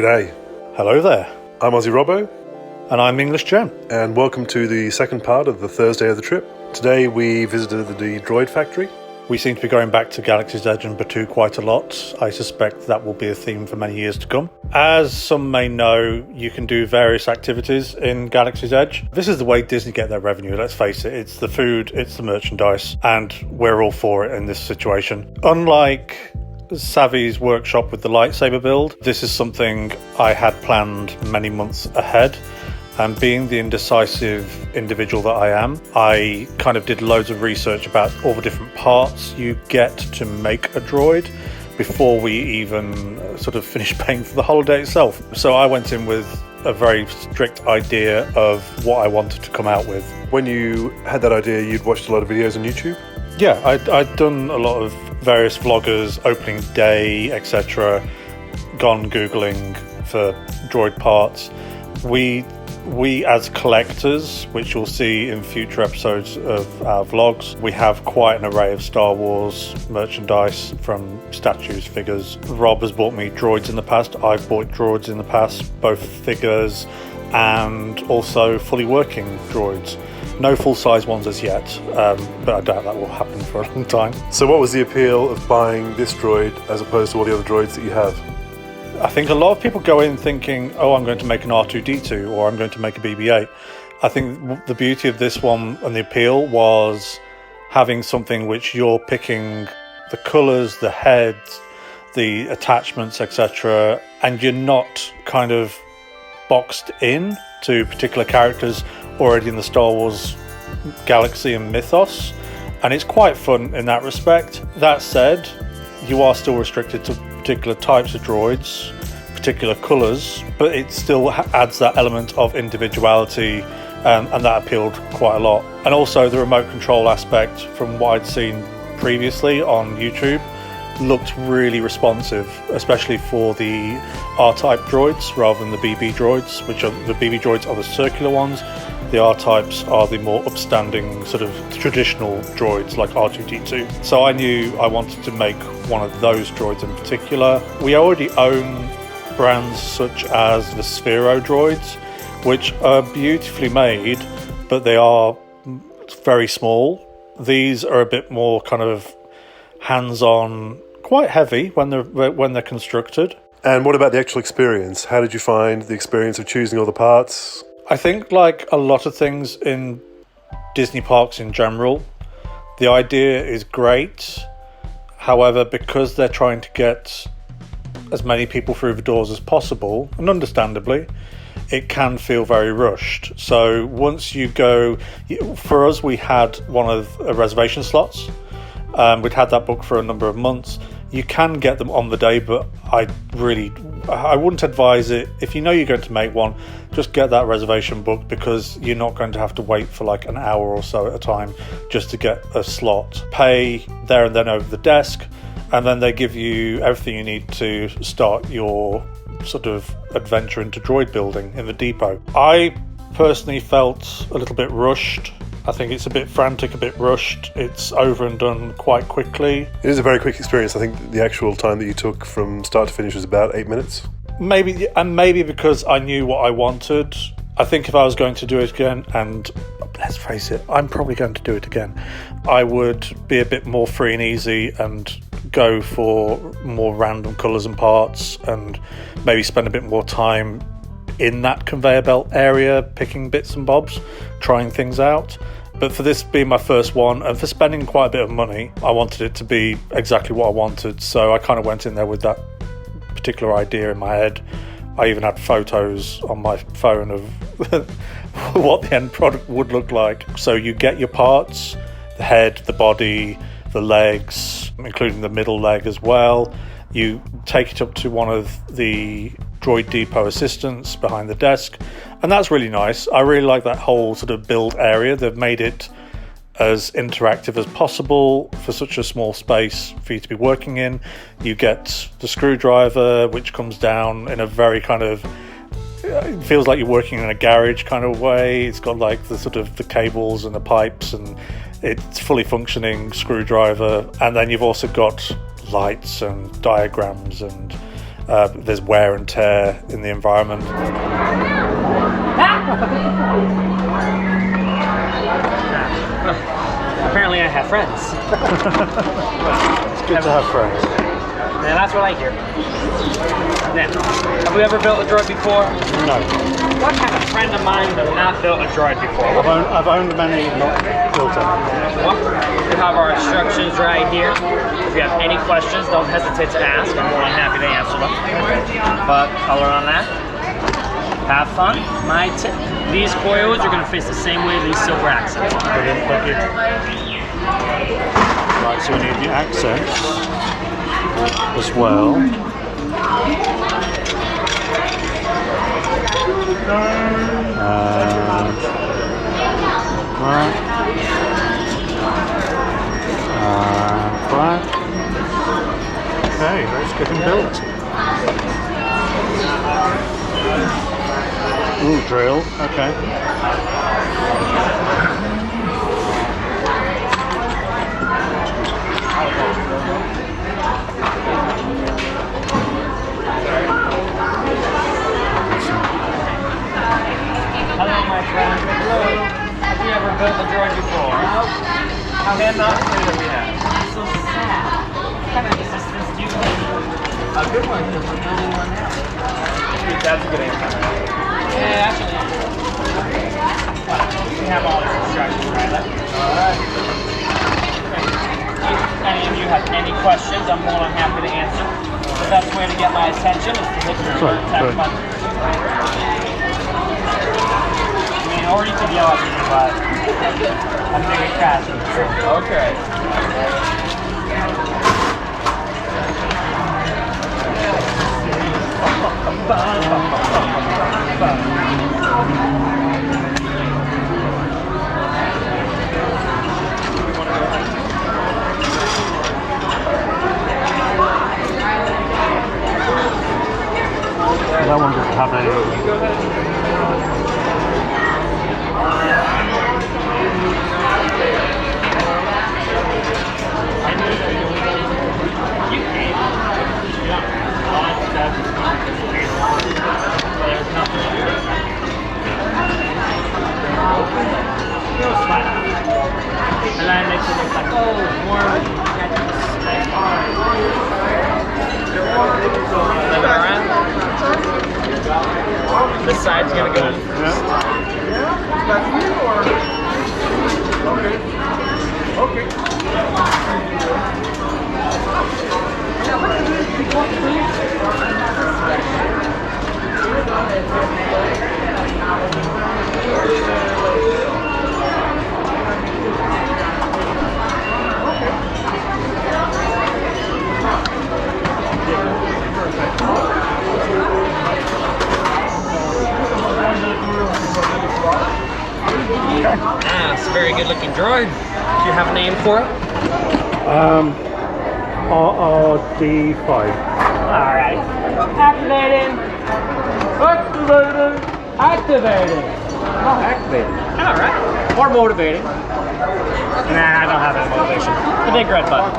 G'day, Hello there, I'm Aussierobbo, and I'm English Gent. and welcome to the second part of the Thursday of the trip. Today we visited the Droid factory. We seem to be going back to Galaxy's Edge and Batuu quite a lot. I suspect that will be a theme for many years to come. As some may know, you can do various activities in Galaxy's Edge. This is the way Disney get their revenue, let's face it. It's the food, it's the merchandise, and we're all for it in this situation. Unlike Savvy's workshop with the lightsaber build, this is something I had planned many months ahead. And being the indecisive individual that I am, I kind of did loads of research about all the different parts you get to make a droid before we even sort of finished paying for the holiday itself. So I went in with a very strict idea of what I wanted to come out with. When you had that idea, you'd watched a lot of videos on YouTube? Yeah, I'd done a lot of various vloggers, opening day, etc. Gone Googling for droid parts. We as collectors, which you'll see in future episodes of our vlogs, we have quite an array of Star Wars merchandise, from statues, figures. Rob has bought me droids in the past. I've bought droids in the past, both figures and also fully working droids. No full-size ones as yet, but I doubt that will happen for a long time. So what was the appeal of buying this droid as opposed to all the other droids that you have? I think a lot of people go in thinking, oh, I'm going to make an R2-D2 or I'm going to make a BB-8. I think the beauty of this one and the appeal was having something which you're picking the colours, the heads, the attachments, etc. And you're not kind of boxed in to particular characters already in the Star Wars galaxy and mythos. And it's quite fun in that respect. That said, you are still restricted to particular types of droids, particular colours, but it still adds that element of individuality, and that appealed quite a lot. And also the remote control aspect, from what I'd seen previously on YouTube, looked really responsive, especially for the R-type droids rather than the BB droids, which are the BB droids are the circular ones. The R-types are the more upstanding sort of traditional droids like R2-D2. So I knew I wanted to make one of those droids in particular. We already own brands such as the Sphero droids, which are beautifully made, but they are very small. These are a bit more kind of hands-on, quite heavy when they're constructed. And what about the actual experience? How did you find the experience of choosing all the parts? I think, like a lot of things in Disney parks in general, the idea is great. However, because they're trying to get as many people through the doors as possible, and understandably, it can feel very rushed. So once you go, for us, we had one of the reservation slots. We'd had that booked for a number of months. You can get them on the day, but I wouldn't advise it. If you know you're going to make one, just get that reservation booked, because you're not going to have to wait for like an hour or so at a time just to get a slot. Pay there and then over the desk, and then they give you everything you need to start your sort of adventure into droid building in the depot. I personally felt a little bit rushed. I think it's a bit frantic, a bit rushed. It's over and done quite quickly. It is a very quick experience. I think the actual time that you took from start to finish was about 8 minutes. Maybe because I knew what I wanted. I think if I was going to do it again, and let's face it, I'm probably going to do it again, I would be a bit more free and easy and go for more random colours and parts, and maybe spend a bit more time in that conveyor belt area, picking bits and bobs, trying things out. But for this being my first one, and for spending quite a bit of money, I wanted it to be exactly what I wanted. So I kind of went in there with that particular idea in my head. I even had photos on my phone of what the end product would look like. So you get your parts, the head, the body, the legs, including the middle leg as well. You take it up to one of the Droid Depot assistants behind the desk, and that's really nice. I really like that whole sort of build area. They've made it as interactive as possible for such a small space for you to be working in. You get the screwdriver, which comes down in a very kind of, it feels like you're working in a garage kind of way. It's got like the sort of the cables and the pipes, and it's fully functioning screwdriver. And then you've also got lights and diagrams and There's wear and tear in the environment. Apparently I have friends. It's good to have friends. Yeah, that's what I hear. Now, have we ever built a droid before? No. What kind of friend of mine has not built a droid before? I've owned many, not built any. Well, we have our instructions right here. If you have any questions, don't hesitate to ask. I'm more than happy to answer them. But other than that, have fun. My tip. These coils are going to face the same way these silver accents. Brilliant, thank you. Right, so we need the accents as well. Right. Okay, let's get them built. Ooh, drill, okay. Hello, my friend. Hello. Have you ever built a droid before? No. How many opportunities do we have? So sad. What kind of assistance do you need? A good one, because we're building one now. That's a good answer. Yeah, actually. We have all these instructions, right? Alright. If any of you have any questions, I'm more than happy to answer. The best way to get my attention is to hit your text button. I mean, or you could yell at me, but I'm very fast. Okay. That one doesn't have any. And then it makes it look like, oh, more. Flip it around. This side's gonna go in first. Ah, it's a very good looking droid. Do you have a name for it? RRD5. Alright. Activating. Activating. Activating. Oh, activating. Alright. Or motivating. Nah, I don't have any motivation. The big red button.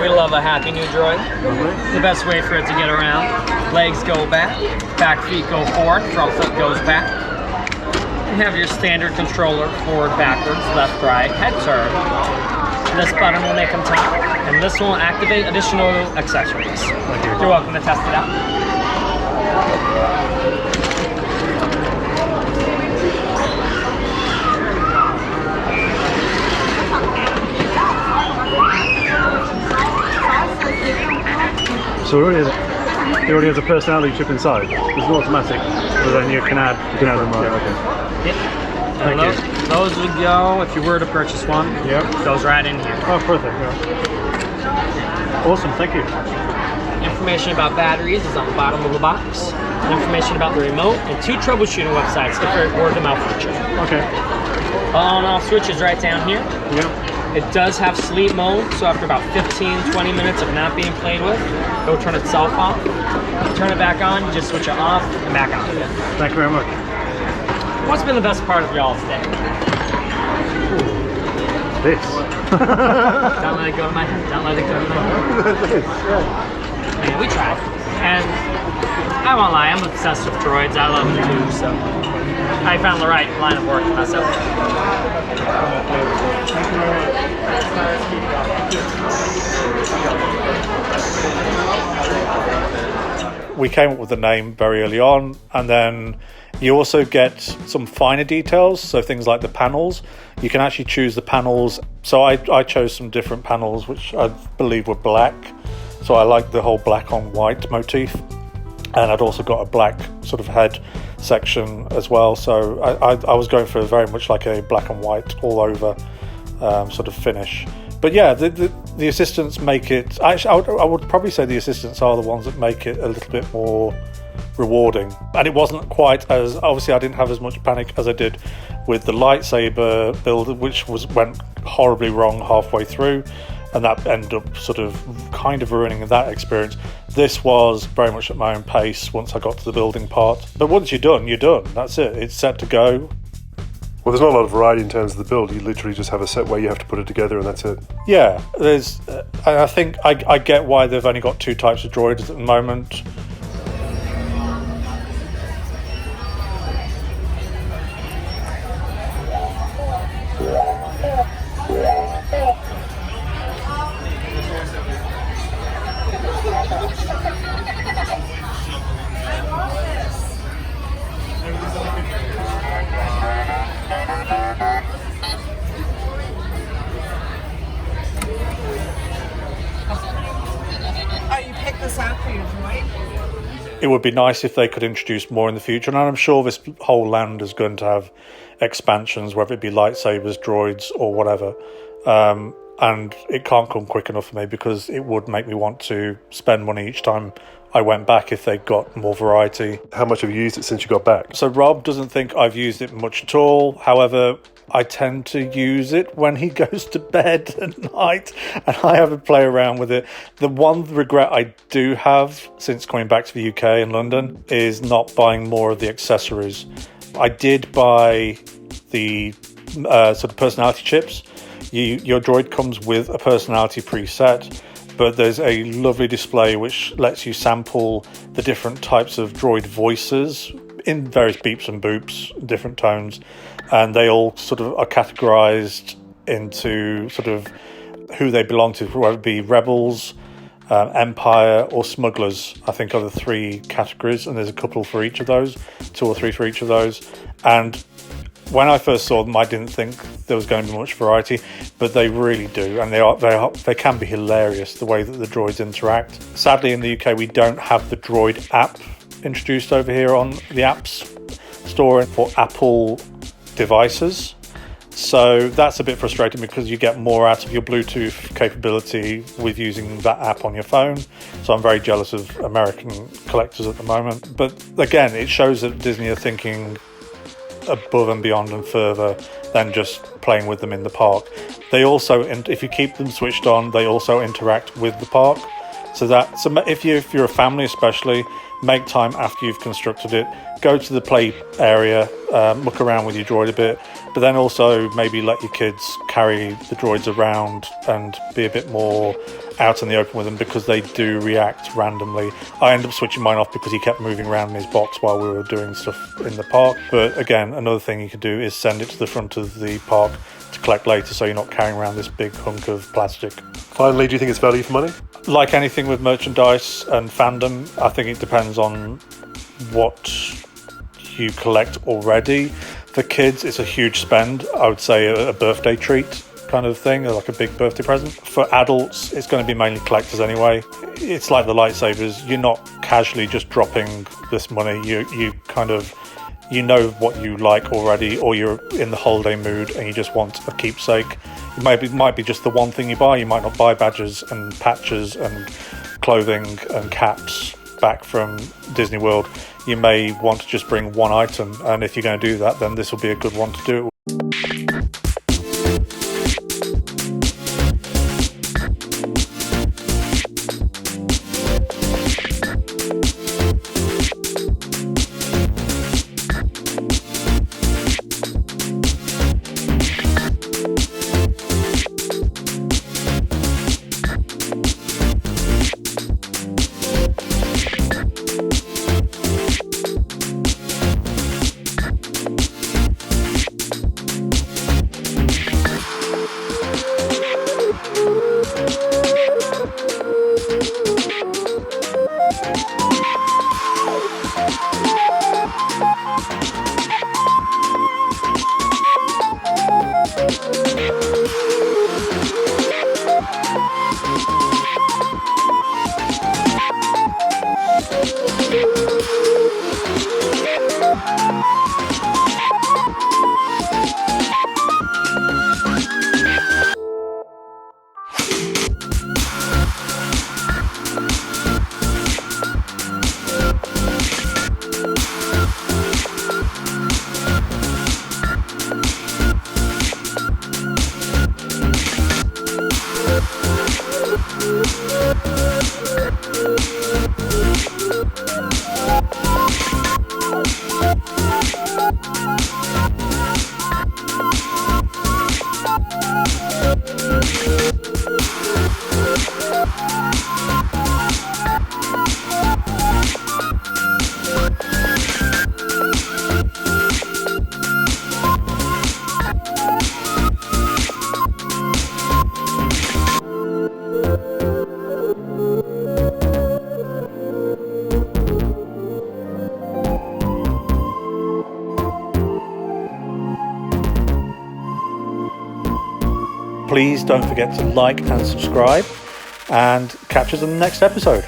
We love a happy new droid. The best way for it to get around. Legs go back, back feet go forward, front foot goes back. You have your standard controller, forward, backwards, left, right, head turn. This button will make them top, and this will activate additional accessories. You're welcome to test it out. So it already has a personality chip inside. It's not automatic, but then you can add them right. Okay. Yep. Thank you. Those would go, if you were to purchase one, Yep. goes right in here. Oh, perfect. Yeah. Awesome, thank you. Information about batteries is on the bottom of the box. Information about the remote and 2 troubleshooting websites for word of mouth feature. Okay. On off switch is right down here. Yeah. It does have sleep mode, so after about 15-20 minutes of not being played with, it'll turn itself off. Turn it back on, you just switch it off and back on again. Thank you very much. What's been the best part of y'all's day? This. Don't let it go to my head. Don't let it go to my head. I mean, we tried. And I won't lie, I'm obsessed with droids. I love them too, so I found the right line of work for myself. We came up with the name very early on, and then you also get some finer details, so things like the panels. You can actually choose the panels. So I chose some different panels which I believe were black, so I like the whole black on white motif, and I'd also got a black sort of head section as well, so I was going for very much like a black and white all over sort of finish. But yeah, the assistants make it, actually I would probably say the assistants are the ones that make it a little bit more rewarding. And it wasn't quite as, obviously I didn't have as much panic as I did with the lightsaber build, which went horribly wrong halfway through, and that ended up sort of kind of ruining that experience. This was very much at my own pace once I got to the building part. But once you're done, that's it, it's set to go. Well, there's not a lot of variety in terms of the build. You literally just have a set way you have to put it together, and that's it. Yeah, there's. I think I get why they've only got 2 types of droids at the moment. It would be nice if they could introduce more in the future, and I'm sure this whole land is going to have expansions, whether it be lightsabers, droids, or whatever. And it can't come quick enough for me, because it would make me want to spend money each time I went back if they got more variety. How much have you used it since you got back? So Rob doesn't think I've used it much at all. However, I tend to use it when he goes to bed at night, and I have a play around with it. The one regret I do have since coming back to the UK and London is not buying more of the accessories. I did buy the sort of personality chips. Your droid comes with a personality preset, but there's a lovely display which lets you sample the different types of droid voices in various beeps and boops, different tones, and they all sort of are categorized into sort of who they belong to, whether it be rebels, empire, or smugglers. I think are the 3 categories, and there's a couple for each of those, 2 or 3 for each of those. And when I first saw them, I didn't think there was going to be much variety, but they really do, and they can be hilarious the way that the droids interact. Sadly, in the UK, we don't have the Droid app introduced over here on the apps store for Apple devices, so that's a bit frustrating, because you get more out of your Bluetooth capability with using that app on your phone. So I'm very jealous of American collectors at the moment, but again, it shows that Disney are thinking above and beyond and further than just playing with them in the park. They also, if you keep them switched on, they also interact with the park. So if you're a family especially, make time after you've constructed it, go to the play area, look around with your droid a bit, but then also maybe let your kids carry the droids around and be a bit more out in the open with them, because they do react randomly. I ended up switching mine off because he kept moving around in his box while we were doing stuff in the park. But again, another thing you could do is send it to the front of the park to collect later, so you're not carrying around this big hunk of plastic. Finally, do you think it's value for money? Like anything with merchandise and fandom, I think it depends on what you collect already. For kids, it's a huge spend. I would say a birthday treat kind of thing, like a big birthday present. For adults, it's going to be mainly collectors anyway. It's like the lightsabers. You're not casually just dropping this money. You kind of, you know what you like already, or you're in the holiday mood and you just want a keepsake. Maybe it might be just the one thing you buy. You might not buy badges and patches and clothing and caps back from Disney World. You may want to just bring one item, and if you're going to do that, then this will be a good one to do it with. Please don't forget to like and subscribe, and catch us in the next episode.